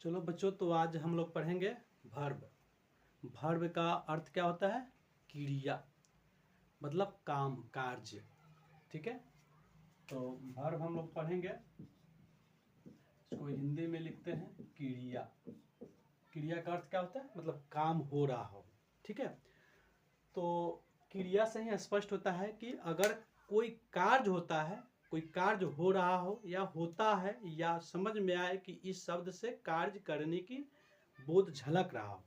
चलो बच्चों, तो आज हम लोग पढ़ेंगे वर्ब। वर्ब का अर्थ क्या होता है? क्रिया, मतलब काम, कार्य। ठीक है, तो वर्ब हम लोग पढ़ेंगे, इसको हिंदी में लिखते हैं क्रिया। क्रिया का अर्थ क्या होता है? मतलब काम हो रहा हो। ठीक है, तो क्रिया से ही स्पष्ट होता है कि अगर कोई कार्य होता है, कोई कार्य हो रहा हो या होता है, या समझ में आए कि इस शब्द से कार्य करने की बोध झलक रहा हो,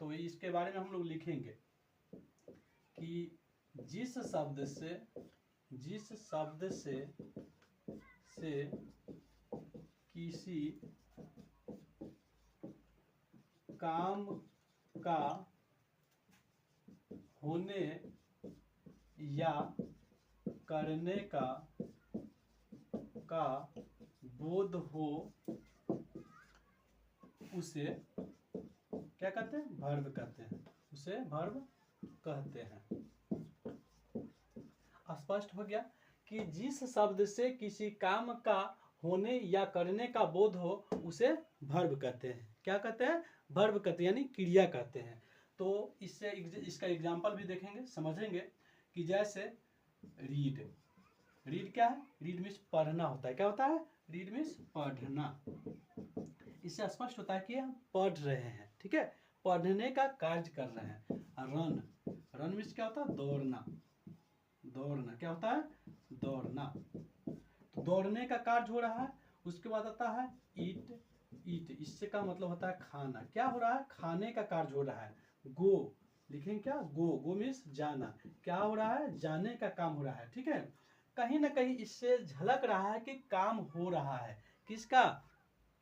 तो इसके बारे में हम लोग लिखेंगे कि जिस शब्द से किसी काम का होने या करने का बोध हो, उसे क्या कहते हैं? वर्ब कहते हैं। उसे वर्ब कहते हैं। स्पष्ट हो गया कि जिस शब्द से किसी काम का होने या करने का बोध हो, उसे वर्ब कहते हैं। क्या कहते हैं? वर्ब कहते हैं, यानी क्रिया कहते हैं। तो इससे इसका एग्जाम्पल भी देखेंगे, समझेंगे कि जैसे रीड। रीड क्या है? रीड मीन्स पढ़ना होता है। क्या होता है? रीड मीन्स पढ़ना। इससे स्पष्ट होता है कि हम पढ़ रहे हैं। ठीक है, पढ़ने का कार्य कर रहे हैं। रन, रन मीन्स क्या होता है? दौड़ना। दौड़ना क्या होता है? दौड़ना। तो दौड़ने का कार्य हो रहा है। उसके बाद आता है ईट। ईट, इससे का मतलब होता है खाना। क्या हो रहा है? खाने का कार्य हो रहा है। गो लिखेंगे क्या? गो, गो मीन्स जाना। क्या हो रहा है? जाने का काम हो रहा है। ठीक है, कहीं ना कहीं इससे झलक रहा है कि काम हो रहा है। किसका?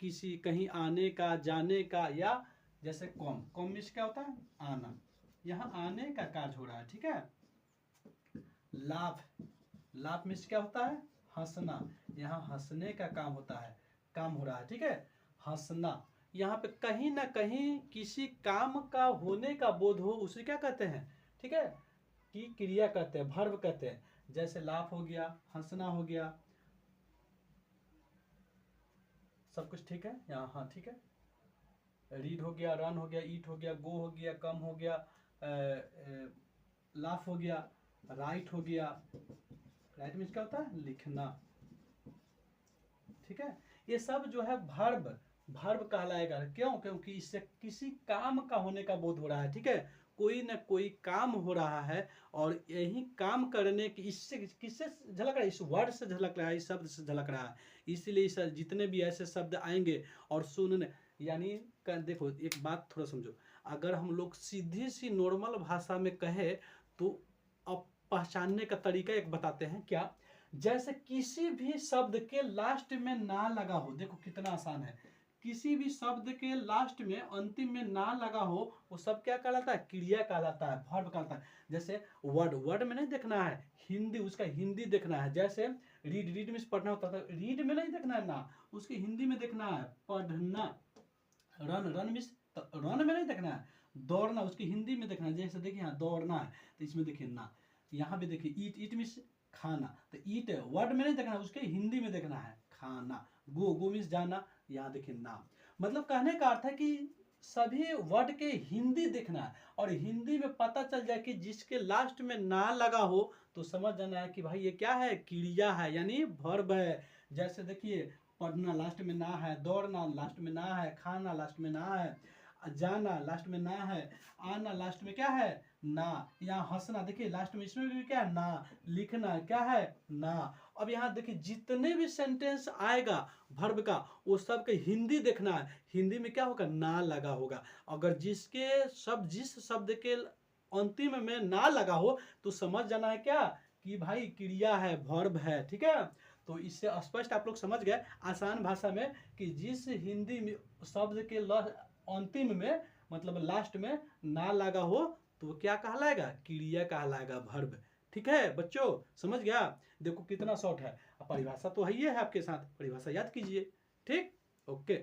किसी, कहीं आने का, जाने का। या जैसे कॉम, कॉम मीन्स क्या होता है? आना। यहाँ आने का कार्य हो रहा है। ठीक है, लाफ, लाफ मीन्स क्या होता है? हंसना। यहाँ हंसने का काम होता है, काम हो रहा है। ठीक है, हंसना। यहाँ पे कहीं ना कहीं किसी काम का होने का बोध हो, उसे क्या कहते हैं? ठीक है, कि क्रिया कहते हैं, वर्ब कहते हैं। जैसे लाफ हो गया, हंसना हो गया, सब कुछ ठीक है यहाँ। हाँ ठीक है, रीड हो गया, रन हो गया, ईट हो गया, गो हो गया, कम हो गया, लाफ हो गया, राइट हो गया। राइट मीन्स क्या होता है? लिखना। ठीक है, ये सब जो है वर्ब, वर्ब कहलाएगा। क्यों? क्योंकि इससे किसी काम का होने का बोध हो रहा है। ठीक है, कोई न कोई काम हो रहा है, और यही काम करने की, इससे किससे झलक रहा है? इस वर्ड से झलक रहा है, इस शब्द से झलक रहा है। इसलिए जितने भी ऐसे शब्द आएंगे और सुनने, यानी देखो एक बात थोड़ा समझो, अगर हम लोग सीधी सी नॉर्मल भाषा में कहे तो अब पहचानने का तरीका एक बताते हैं। क्या? जैसे किसी भी शब्द के लास्ट में ना लगा हो, देखो कितना आसान है। किसी भी शब्द के लास्ट में, अंतिम में ना लगा हो, वो सब क्या कहलाता है? क्रिया कहलाता है, वर्ब कहलाता है। जैसे वर्ड, वर्ड में नहीं देखना है हिंदी, उसका हिंदी देखना है। जैसे रीड, रीड में पढ़ना होता था, रीड में नहीं देखना है ना, उसकी हिंदी में देखना है पढ़ना। रन, रन मीन्स रन में नहीं देखना है, दौड़ना, उसकी हिंदी में देखना है। जैसे देखिए यहाँ दौड़ना है, तो इसमें देखिए ना। यहाँ भी देखिए ईट, ईट मीन्स खाना, तो ईट वर्ड में नहीं देखना है, उसके हिंदी में देखना है खाना। गो, गो मीन्स जाना, यहाँ देखिए ना। मतलब कहने का अर्थ है कि सभी वर्ड के हिंदी देखना है, और हिंदी में पता चल जाए कि जिसके लास्ट में ना लगा हो, तो समझ जाना है कि भाई ये क्या है? क्रिया है, यानी वर्ब है। जैसे देखिए पढ़ना लास्ट में ना है, दौड़ना लास्ट में ना है, खाना लास्ट में ना है, जाना लास्ट में ना है, आना लास्ट में क्या है? ना। यहाँ हंसना देखिए लास्ट में, इसमें भी क्या है? ना। लिखना क्या है? ना। अब यहाँ देखिए जितने भी सेंटेंस आएगा वर्ब का, वो सब के हिंदी देखना है। हिंदी में क्या होगा? ना लगा होगा। अगर जिस शब्द के अंतिम में ना लगा हो, तो समझ जाना है क्या? कि भाई क्रिया है, वर्ब है। ठीक है, तो इससे स्पष्ट आप लोग समझ गए आसान भाषा में कि जिस हिंदी में शब्द के अंतिम में, मतलब लास्ट में ना लगा हो, तो क्या कहलाएगा? क्रिया कहलाएगा, वर्ब। ठीक है बच्चों, समझ गया? देखो कितना शॉर्ट है। परिभाषा तो है ही है आपके साथ, परिभाषा याद कीजिए। ठीक, ओके।